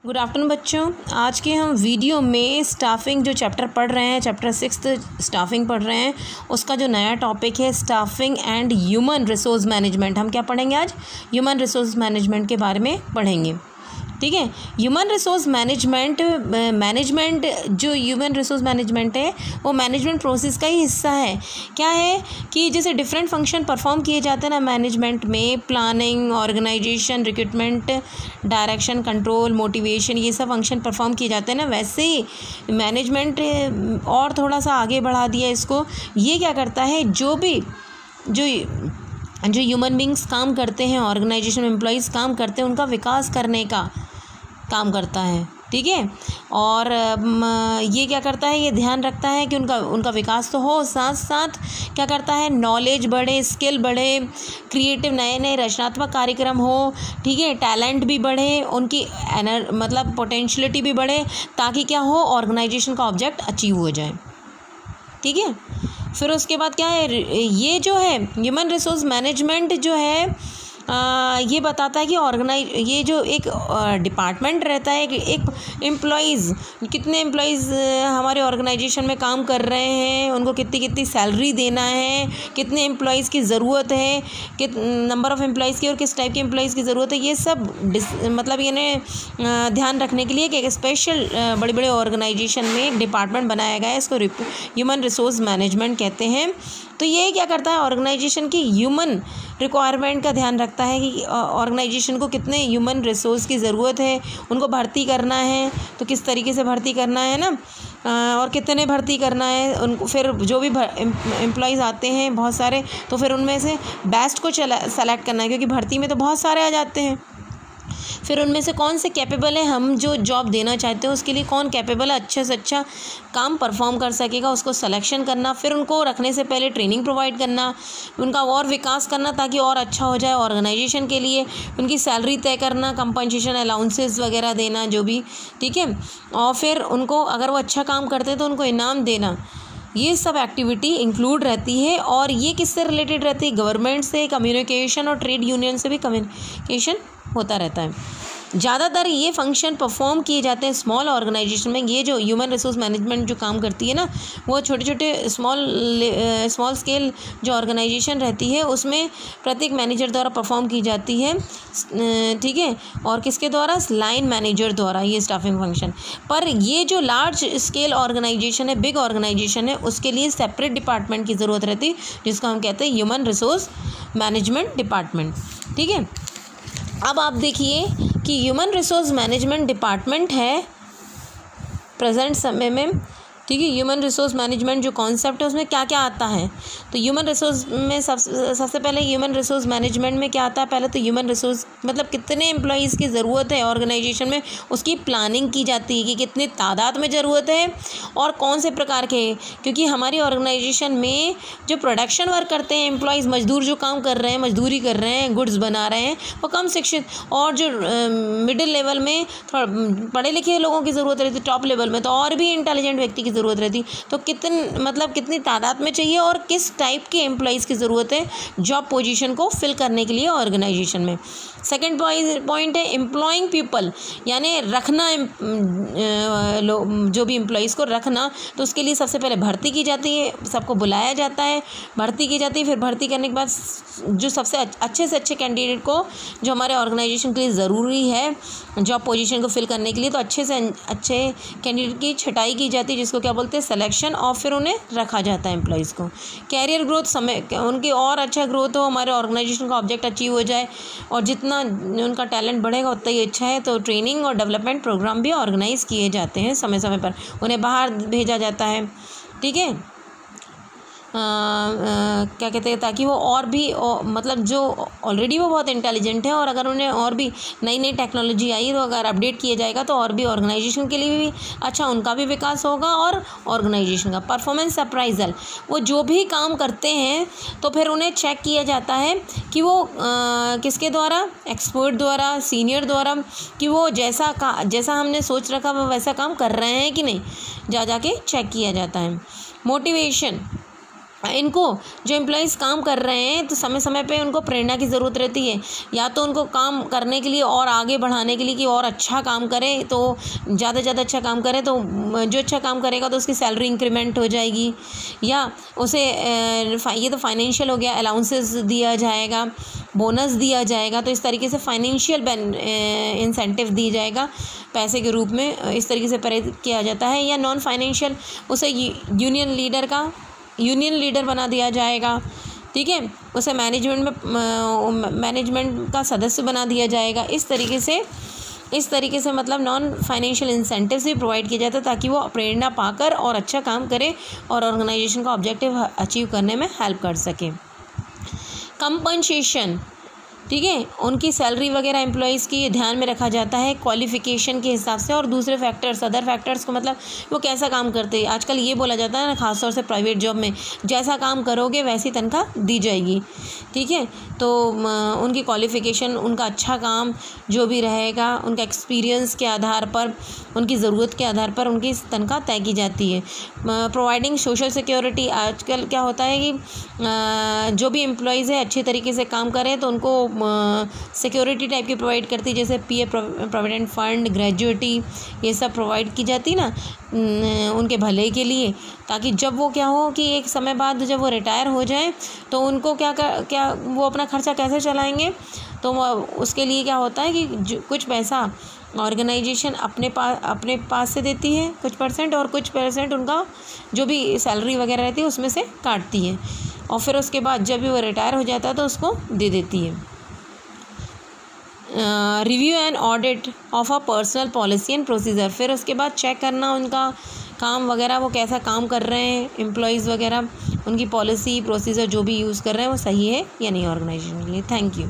Good afternoon बच्चों। आज के हम वीडियो में स्टाफिंग जो चैप्टर पढ़ रहे हैं, चैप्टर 6 स्टाफिंग पढ़ रहे हैं, उसका जो नया टॉपिक है staffing and human resource management. हम क्या पढ़ेंगे आज? ह्यूमन रिसोर्स मैनेजमेंट के बारे में पढ़ेंगे। ठीक है। ह्यूमन रिसोर्स मैनेजमेंट जो ह्यूमन रिसोर्स मैनेजमेंट है वो मैनेजमेंट प्रोसेस का ही हिस्सा है। क्या है कि जैसे डिफरेंट फंक्शन परफॉर्म किए जाते हैं ना मैनेजमेंट में, planning, organisation, recruitment, direction, control, motivation, ये सब फंक्शन परफॉर्म किए जाते हैं ना, वैसे ही मैनेजमेंट और थोड़ा सा आगे बढ़ा दिया इसको। ये क्या करता है, जो ह्यूमन बींग्स काम करते हैं, ऑर्गेनाइजेशन एम्प्लॉयज़ काम करते हैं, उनका विकास करने का काम करता है। ठीक है। और ये क्या करता है, ये ध्यान रखता है कि उनका विकास तो हो, साथ साथ क्या करता है, नॉलेज बढ़े, स्किल बढ़े, क्रिएटिव नए नए रचनात्मक कार्यक्रम हो। ठीक है। टैलेंट भी बढ़े, उनकी मतलब पोटेंशियलिटी भी बढ़े, ताकि क्या हो, ऑर्गेनाइजेशन का ऑब्जेक्ट अचीव हो जाए। ठीक है। फिर उसके बाद क्या है, ये जो है ह्यूमन रिसोर्स मैनेजमेंट जो है ये बताता है कि ये जो एक डिपार्टमेंट रहता है, एक एम्प्लॉयज़, कितने एम्प्लॉयज़ हमारे ऑर्गेनाइजेशन में काम कर रहे हैं, उनको कितनी कितनी सैलरी देना है, कितने एम्प्लॉयज़ की ज़रूरत है, नंबर ऑफ़ एम्प्लॉयज़ की और किस टाइप के एम्प्लॉयज़ की ज़रूरत है, ये सब मतलब ये ध्यान रखने के लिए कि एक स्पेशल बड़े बड़े ऑर्गेनाइजेशन में डिपार्टमेंट बनाया गया है, इसको ह्यूमन रिसोर्स मैनेजमेंट कहते हैं। तो ये क्या करता है, ऑर्गेनाइजेशन की ह्यूमन रिक्वायरमेंट का ध्यान रखता है कि ऑर्गेनाइजेशन को कितने ह्यूमन रिसोर्स की ज़रूरत है, उनको भर्ती करना है तो किस तरीके से भर्ती करना है ना, और कितने भर्ती करना है उनको। फिर जो भी एम्प्लॉयज़ आते हैं बहुत सारे, तो फिर उनमें से बेस्ट को सेलेक्ट करना है, क्योंकि भर्ती में तो बहुत सारे आ जाते हैं। फिर उनमें से कौन से कैपेबल है, हम जो जॉब देना चाहते हैं उसके लिए कौन कैपेबल है, अच्छे से अच्छा काम परफॉर्म कर सकेगा, उसको सिलेक्शन करना। फिर उनको रखने से पहले ट्रेनिंग प्रोवाइड करना, उनका और विकास करना ताकि और अच्छा हो जाए ऑर्गेनाइजेशन के लिए, उनकी सैलरी तय करना, कंपनसेशन अलाउंसेस वगैरह देना जो भी। ठीक है। और फिर उनको अगर वो अच्छा काम करते हैं तो उनको इनाम देना। ये सब एक्टिविटी इंक्लूड रहती है। और ये किससे रिलेटेड रहती है? गवर्नमेंट से, कम्युनिकेशन और ट्रेड यूनियन से भी कम्युनिकेशन होता रहता है। ज़्यादातर ये फंक्शन परफॉर्म किए जाते हैं स्मॉल ऑर्गेनाइजेशन में। ये जो ह्यूमन रिसोर्स मैनेजमेंट जो काम करती है ना, वो छोटे छोटे स्मॉल स्केल जो ऑर्गेनाइजेशन रहती है उसमें प्रत्येक मैनेजर द्वारा परफॉर्म की जाती है। ठीक है। और किसके द्वारा? लाइन मैनेजर द्वारा, ये स्टाफिंग फंक्शन। पर ये जो लार्ज स्केल ऑर्गेनाइजेशन है, बिग ऑर्गेनाइजेशन है, उसके लिए सेपरेट डिपार्टमेंट की ज़रूरत रहती है, जिसको हम कहते हैं ह्यूमन रिसोर्स मैनेजमेंट डिपार्टमेंट। ठीक है। अब आप देखिए कि ह्यूमन रिसोर्स मैनेजमेंट डिपार्टमेंट है प्रेजेंट समय में। ठीक है। ह्यूमन रिसोर्स मैनेजमेंट जो कॉन्सेप्ट है उसमें क्या क्या आता है, तो ह्यूमन रिसोर्स में सबसे पहले ह्यूमन रिसोर्स मैनेजमेंट में क्या आता है, पहले तो ह्यूमन रिसोर्स मतलब कितने एम्प्लॉयज़ की ज़रूरत है ऑर्गेनाइजेशन में, उसकी प्लानिंग की जाती है कि कितनी तादाद में ज़रूरत है और कौन से प्रकार के। क्योंकि हमारी ऑर्गेनाइजेशन में जो प्रोडक्शन वर्क करते हैं एम्प्लॉयज़, मजदूर जो काम कर रहे हैं, मजदूरी कर रहे हैं, गुड्स बना रहे हैं, वो कम शिक्षित और जो मिडिल लेवल में थोड़ा पढ़े लिखे लोगों की ज़रूरत रहती है, टॉप लेवल में तो और भी इंटेलिजेंट व्यक्ति की ज़रूरत रहती। तो कितनी तादाद में चाहिए और किस टाइप के एम्प्लॉयज़ की ज़रूरत है जॉब पोजीशन को फिल करने के लिए ऑर्गेनाइजेशन में। सेकंड पॉइंट है एम्प्लॉइंग पीपल, यानी रखना, जो भी एम्प्लॉयज़ को रखना, तो उसके लिए सबसे पहले भर्ती की जाती है, सबको बुलाया जाता है, भर्ती की जाती है। फिर भर्ती करने के बाद जो सबसे अच्छे से अच्छे कैंडिडेट को, जो हमारे ऑर्गेनाइजेशन के लिए ज़रूरी है जॉब पोजीशन को फिल करने के लिए, तो अच्छे से अच्छे कैंडिडेट की छटाई की जाती है, जिसको क्या बोलते हैं, सिलेक्शन। और फिर उन्हें रखा जाता है एम्प्लॉयज़ को। कैरियर ग्रोथ, समय उनकी और अच्छा ग्रोथ हो, हमारे ऑर्गेनाइजेशन का ऑब्जेक्ट अचीव हो जाए और जितना उनका टैलेंट बढ़ेगा उतना ही अच्छा है। तो ट्रेनिंग और डेवलपमेंट प्रोग्राम भी ऑर्गेनाइज़ किए जाते हैं समय समय पर, उन्हें बाहर भेजा जाता है। ठीक है। क्या कहते हैं, ताकि वो और भी मतलब जो ऑलरेडी वो बहुत इंटेलिजेंट है और अगर उन्हें और भी नई नई टेक्नोलॉजी आई तो अगर अपडेट किया जाएगा तो और भी ऑर्गेनाइजेशन के लिए भी अच्छा, उनका भी विकास होगा और ऑर्गेनाइजेशन का। परफॉर्मेंस अप्राइजल, वो जो भी काम करते हैं तो फिर उन्हें चेक किया जाता है कि वो किसके द्वारा, एक्सपर्ट द्वारा, सीनियर द्वारा, कि वो जैसा हमने सोच रखा वो वैसा काम कर रहे हैं कि नहीं, जा के चेक किया जाता है। मोटिवेशन, इनको जो एम्प्लॉइज़ काम कर रहे हैं तो समय समय पे उनको प्रेरणा की ज़रूरत रहती है, या तो उनको काम करने के लिए और आगे बढ़ाने के लिए कि और अच्छा काम करें, तो ज़्यादा से ज़्यादा अच्छा काम करें, तो जो अच्छा काम करेगा तो उसकी सैलरी इंक्रीमेंट हो जाएगी, या उसे ये तो फाइनेंशियल हो गया, अलाउंसेस दिया जाएगा, बोनस दिया जाएगा, तो इस तरीके से फाइनेंशियल इंसेंटिव दी जाएगा पैसे के रूप में, इस तरीके से प्रेरित किया जाता है। या नॉन फाइनेंशियल, उसे यूनियन लीडर बना दिया जाएगा, ठीक है, उसे मैनेजमेंट का सदस्य बना दिया जाएगा। इस तरीके से मतलब नॉन फाइनेंशियल इंसेंटिव्स भी प्रोवाइड किया जाता है ताकि वो प्रेरणा पाकर और अच्छा काम करे और ऑर्गेनाइजेशन का ऑब्जेक्टिव अचीव करने में हेल्प कर सके। कंपनसेशन, ठीक है, उनकी सैलरी वगैरह एम्प्लॉयज़ की ध्यान में रखा जाता है क्वालिफ़िकेशन के हिसाब से, और दूसरे फैक्टर्स, अदर फैक्टर्स को मतलब वो कैसा काम करते हैं। आजकल ये बोला जाता है ना, खासतौर से प्राइवेट जॉब में, जैसा काम करोगे वैसी तनख्वाह दी जाएगी, ठीक है। तो उनकी क्वालिफ़िकेशन, उनका अच्छा काम जो भी रहेगा, उनका एक्सपीरियंस के आधार पर, उनकी ज़रूरत के आधार पर उनकी तनख्वाह तय की जाती है। प्रोवाइडिंग सोशल सिक्योरिटी, आजकल क्या होता है कि जो भी एम्प्लॉयज़ है अच्छे तरीके से काम करें तो उनको सिक्योरिटी टाइप की प्रोवाइड करती है, जैसे पीएफ प्रोविडेंट फंड, ग्रेजुइटी, ये सब प्रोवाइड की जाती ना उनके भले के लिए, ताकि जब वो क्या हो कि एक समय बाद जब वो रिटायर हो जाए तो उनको क्या वो अपना खर्चा कैसे चलाएंगे। तो उसके लिए क्या होता है कि कुछ पैसा ऑर्गेनाइजेशन अपने पास से देती है कुछ परसेंट, और कुछ परसेंट उनका जो भी सैलरी वगैरह रहती है उसमें से काटती है, और फिर उसके बाद जब भी वो रिटायर हो जाता है तो उसको दे देती है। Review and audit of a personal policy and procedure, फिर उसके बाद चेक करना उनका काम वगैरह, वो कैसा काम कर रहे हैं एम्प्लॉयज़ वगैरह, उनकी पॉलिसी प्रोसीजर जो भी यूज़ कर रहे हैं वो सही है या नहीं ऑर्गेनाइजेशन के लिए। Thank you.